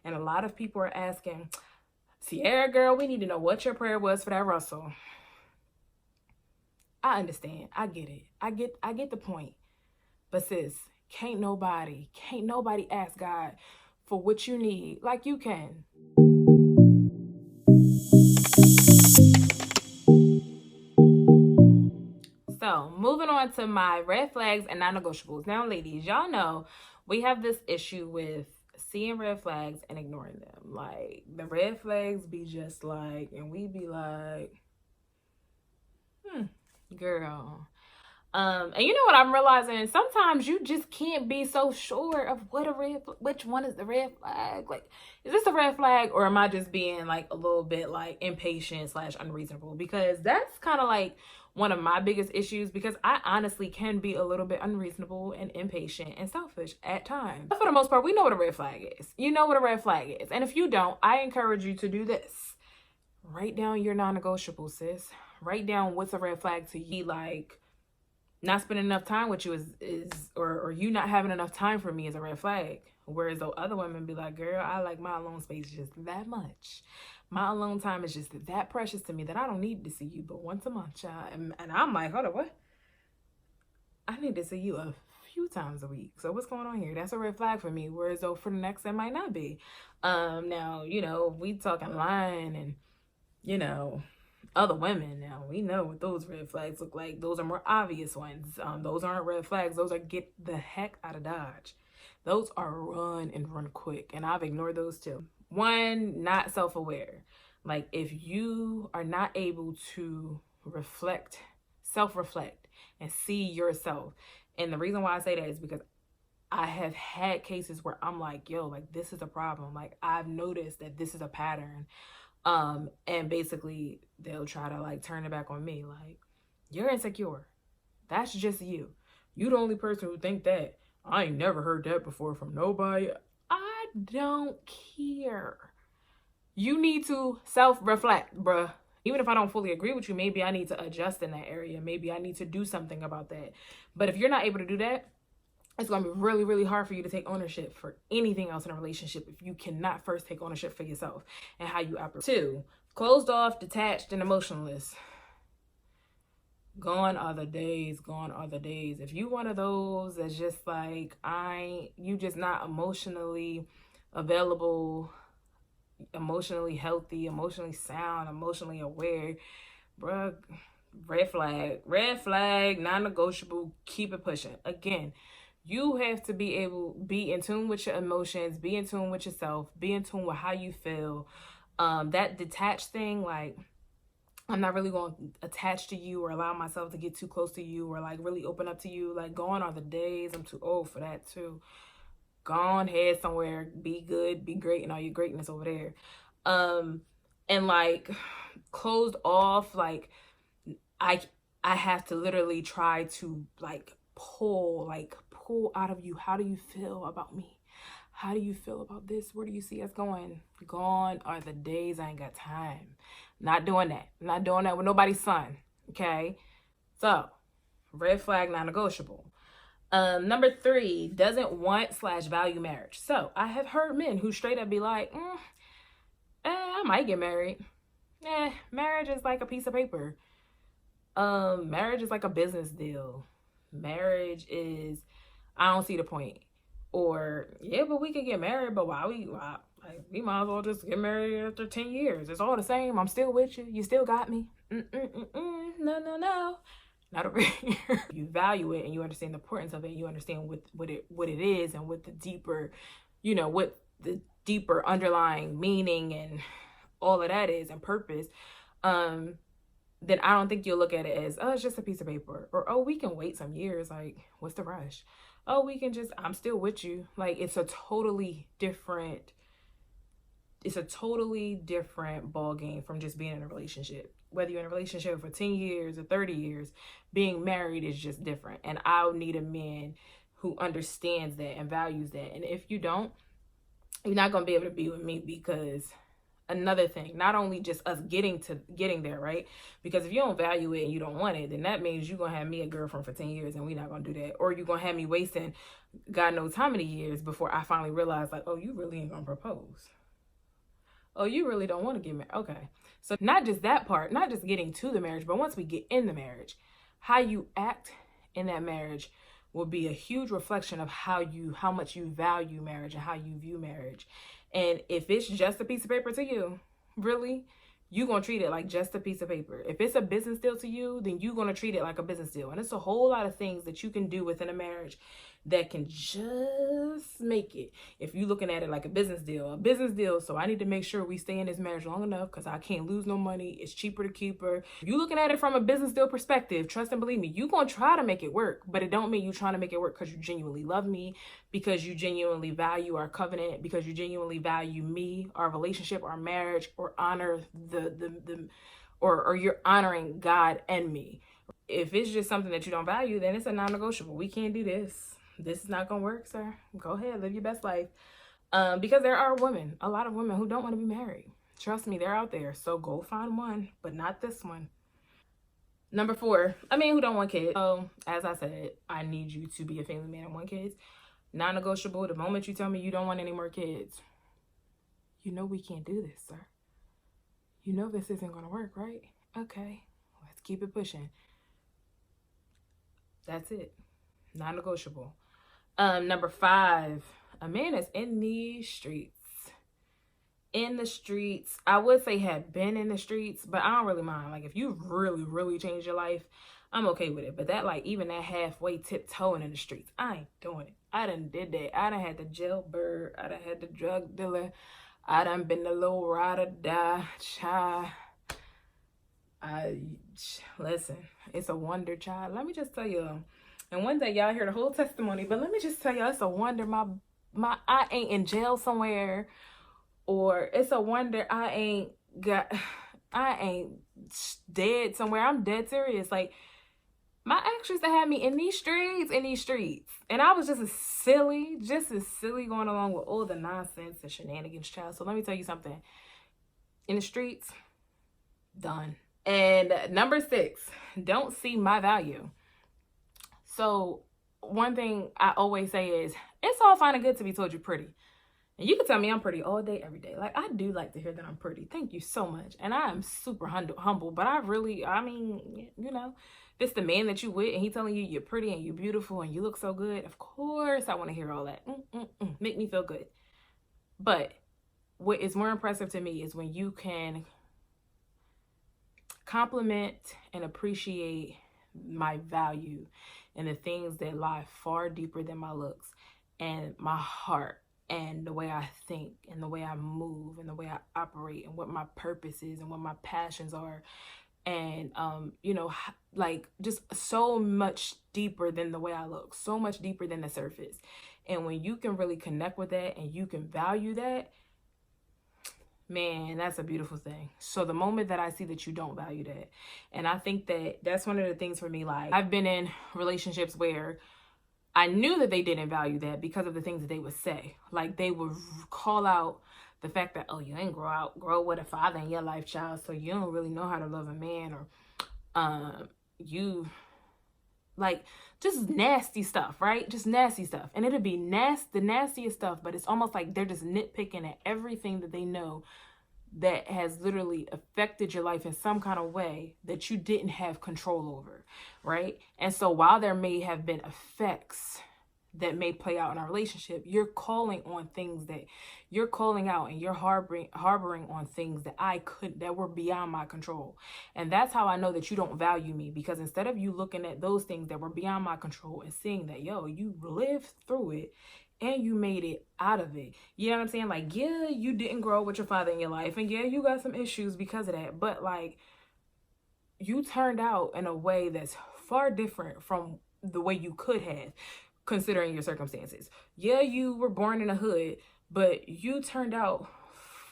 And a lot of people are asking, Sierra girl, we need to know what your prayer was for that Russell. I understand. I get it. I get the point. But sis, can't nobody ask God for what you need like you can. So moving on to my red flags and non-negotiables. Now, ladies, y'all know we have this issue with seeing red flags and ignoring them. Like the red flags be just like, and we be like, girl. And you know what I'm realizing? Sometimes you just can't be so sure of which one is the red flag. Like, is this a red flag, or am I just being like a little bit like impatient / unreasonable? Because that's kind of like one of my biggest issues, because I honestly can be a little bit unreasonable and impatient and selfish at times. But for the most part, we know what a red flag is. You know what a red flag is. And if you don't, I encourage you to do this. Write down your non-negotiables, sis. Write down what's a red flag to you. Like, not spending enough time with you or you not having enough time for me is a red flag. Whereas though other women be like, girl, I like my alone space just that much. My alone time is just that precious to me that I don't need to see you but once a month, child. And I'm like, hold on, what? I need to see you a few times a week. So what's going on here? That's a red flag for me. Whereas though for the next, it might not be. Now, you know, we talking line and, you know, other women, now we know what those red flags look like. Those are more obvious ones. Those aren't red flags. Those are get the heck out of Dodge. Those are run and run quick, and I've ignored those too. One, not self-aware. Like if you are not able to self-reflect and see yourself. And the reason why I say that is because I have had cases where I'm like, yo, like this is a problem. Like I've noticed that this is a pattern. And basically they'll try to like turn it back on me. Like, you're insecure. That's just you. You the only person who think that. I ain't never heard that before from nobody. I don't care. You need to self-reflect, bruh. Even if I don't fully agree with you, maybe I need to adjust in that area. Maybe I need to do something about that. But if you're not able to do that, it's going to be really, really hard for you to take ownership for anything else in a relationship if you cannot first take ownership for yourself and how you operate. 2, closed off, detached, and emotionless. Gone are the days. Gone are the days. If you one of those that's just like, you just not emotionally available, emotionally healthy, emotionally sound, emotionally aware, bruh, red flag, non-negotiable, keep it pushing. Again, you have to be in tune with your emotions, be in tune with yourself, be in tune with how you feel. That detached thing, like, I'm not really going to attach to you or allow myself to get too close to you or like really open up to you. Like, gone are the days. I'm too old for that too. Gone, head somewhere, be good, be great, and all your greatness over there. And like closed off, like I have to literally try to like pull out of you. How do you feel about me? How do you feel about this? Where do you see us going? Gone are the days. I ain't got time. Not doing that. Not doing that with nobody's son. Okay. So red flag, non-negotiable. Number 3, doesn't want / value marriage. So I have heard men who straight up be like, I might get married. Marriage is like a piece of paper. Marriage is like a business deal. Marriage is, I don't see the point. Or, yeah, but we could get married, but why we might as well just get married after 10 years. It's all the same. I'm still with you. You still got me. No. Not over here. You value it and you understand the importance of it. You understand what it is and what the deeper, what the deeper underlying meaning and all of that is and purpose. Then I don't think you'll look at it as, oh, it's just a piece of paper, or, oh, we can wait some years. Like, what's the rush? Oh, I'm still with you. Like, it's a totally different ball game from just being in a relationship. Whether you're in a relationship for 10 years or 30 years, being married is just different. And I'll need a man who understands that and values that. And if you don't, you're not going to be able to be with me, because another thing. Not only just us getting there, right? Because if you don't value it and you don't want it, then that means you're gonna have me a girlfriend for 10 years and we're not gonna do that. Or you're gonna have me wasting God knows how many years before I finally realize, like, oh, you really ain't gonna propose. Oh, you really don't want to get married. Okay. So not just that part, not just getting to the marriage, but once we get in the marriage, how you act in that marriage will be a huge reflection of how much you value marriage and how you view marriage. And if it's just a piece of paper to you, really, you're going to treat it like just a piece of paper. If it's a business deal to you, then you're going to treat it like a business deal. And it's a whole lot of things that you can do within a marriage that can just make it. If you're looking at it like a business deal, so I need to make sure we stay in this marriage long enough because I can't lose no money. It's cheaper to keep her. If you're looking at it from a business deal perspective, trust and believe me, you're going to try to make it work, but it don't mean you trying to make it work because you genuinely love me, because you genuinely value our covenant, because you genuinely value me, our relationship, our marriage, or honor or you're honoring God and me. If it's just something that you don't value, then it's a non-negotiable. We can't do this. This is not gonna work, sir. Go ahead, live your best life. Because there are women, a lot of women who don't want to be married. Trust me, they're out there. So go find one, but not this one. Number 4, who don't want kids. So as I said, I need you to be a family man and want kids. Non-negotiable. The moment you tell me you don't want any more kids, you know we can't do this, sir. You know this isn't gonna work, right? Okay, let's keep it pushing. That's it. Non-negotiable. Number 5, a man is in the streets. In the streets, I would say had been in the streets, but I don't really mind. Like if you really, really changed your life, I'm okay with it. But that even that halfway tiptoeing in the streets, I ain't doing it. I done did that. I done had the jailbird. I done had the drug dealer. I done been the little ride or die child. Listen, it's a wonder, child. Let me just tell you. And one day y'all hear the whole testimony, but let me just tell you, it's a wonder I ain't in jail somewhere, or it's a wonder I ain't dead somewhere. I'm dead serious. Like my ex used to have me in these streets, and I was just as silly going along with all the nonsense and shenanigans, child. So let me tell you something. In the streets, done. And number 6, don't see my value. So one thing I always say is, it's all fine and good to be told you're pretty. And you can tell me I'm pretty all day, every day. Like, I do like to hear that I'm pretty. Thank you so much. And I am super humble. But if it's the man that you with and he telling you you're pretty and you're beautiful and you look so good, of course I want to hear all that. Make me feel good. But what is more impressive to me is when you can compliment and appreciate my value and the things that lie far deeper than my looks and my heart and the way I think and the way I move and the way I operate and what my purpose is and what my passions are. And, just so much deeper than the way I look, so much deeper than the surface. And when you can really connect with that and you can value that, man, that's a beautiful thing. So the moment that I see that you don't value that, and I think that that's one of the things for me, like I've been in relationships where I knew that they didn't value that because of the things that they would say. Like they would call out the fact that, oh, you ain't grow with a father in your life, child, so you don't really know how to love a man, or you like just nasty stuff, right? Just nasty stuff. And it'll be the nastiest stuff, but it's almost like they're just nitpicking at everything that they know that has literally affected your life in some kind of way that you didn't have control over, right? And so while there may have been effects that may play out in our relationship, you're calling out and you're harboring on things that were beyond my control. And that's how I know that you don't value me, because instead of you looking at those things that were beyond my control and seeing that, you lived through it and you made it out of it. You know what I'm saying? Like, yeah, you didn't grow with your father in your life, and yeah, you got some issues because of that, but like you turned out in a way that's far different from the way you could have, considering your circumstances. Yeah, you were born in a hood, but you turned out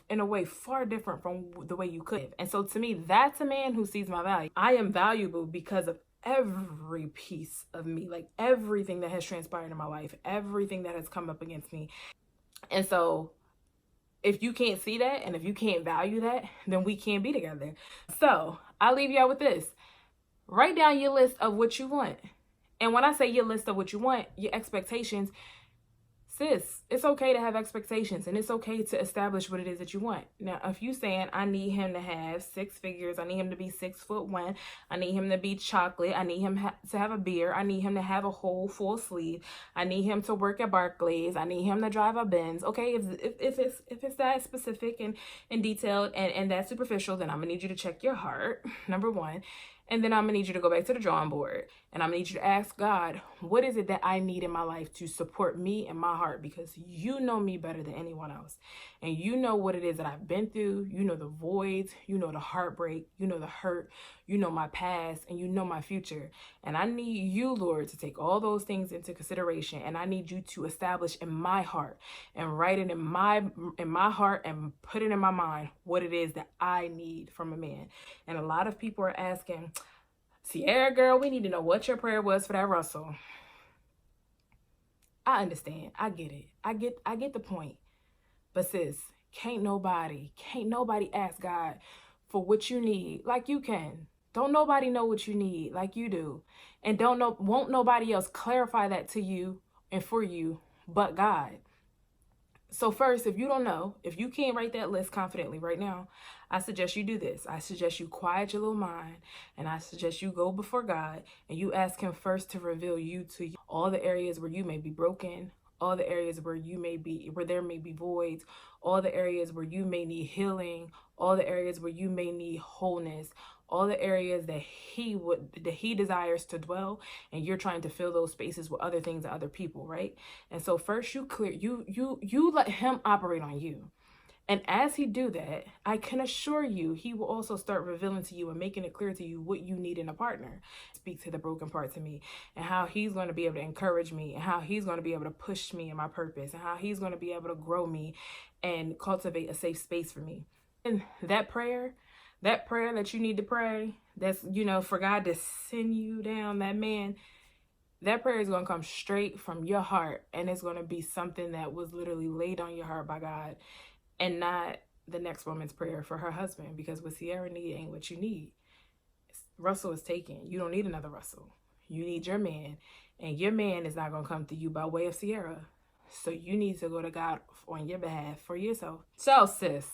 in a way far different from the way you could have. And so to me, that's a man who sees my value. I am valuable because of every piece of me, like everything that has transpired in my life, everything that has come up against me. And so if you can't see that and if you can't value that, then we can't be together. So I'll leave y'all with this. Write down your list of what you want. And when I say your list of what you want, your expectations, sis, it's okay to have expectations and it's okay to establish what it is that you want. Now, if you saying, I need him to have 6 figures, I need him to be 6'1", I need him to be chocolate, I need him to have a beard, I need him to have a whole full sleeve, I need him to work at Barclays, I need him to drive a Benz. Okay, if it's that specific and detailed and that superficial, then I'm gonna need you to check your heart, number one. And then I'm going to need you to go back to the drawing board. And I'm going to need you to ask God, what is it that I need in my life to support me and my heart? Because you know me better than anyone else. And you know what it is that I've been through. You know the voids. You know the heartbreak. You know the hurt. You know my past. And you know my future. And I need you, Lord, to take all those things into consideration. And I need you to establish in my heart and write it in my heart and put it in my mind what it is that I need from a man. And a lot of people are asking, Sierra girl, we need to know what your prayer was for that Russell. I understand. I get it. I get the point. But sis, can't nobody ask God for what you need like you can. Don't nobody know what you need like you do. And won't nobody else clarify that to you and for you but God. So first, if you don't know, if you can't write that list confidently right now, I suggest you do this. I suggest you quiet your little mind and I suggest you go before God and you ask him first to reveal you to you. All the areas where you may be broken, all the areas where there may be voids, all the areas where you may need healing, all the areas where you may need wholeness, all the areas that he desires to dwell, and you're trying to fill those spaces with other things and other people, right? And so first you let him operate on you. And as he do that, I can assure you, he will also start revealing to you and making it clear to you what you need in a partner. Speak to the broken parts of me and how he's going to be able to encourage me and how he's going to be able to push me in my purpose and how he's going to be able to grow me and cultivate a safe space for me. And that prayer that you need to pray, that's, for God to send you down that man, that prayer is going to come straight from your heart. And it's going to be something that was literally laid on your heart by God. And not the next woman's prayer for her husband, because what Sierra need ain't what you need. Russell is taken. You don't need another Russell. You need your man. And your man is not going to come to you by way of Sierra. So you need to go to God on your behalf for yourself. So, sis,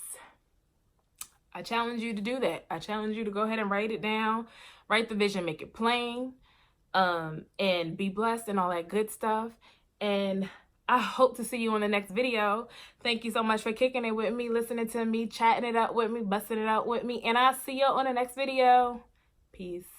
I challenge you to do that. I challenge you to go ahead and write it down. Write the vision, make it plain, and be blessed and all that good stuff. And I hope to see you on the next video. Thank you so much for kicking it with me, listening to me, chatting it up with me, busting it out with me. And I'll see you on the next video. Peace.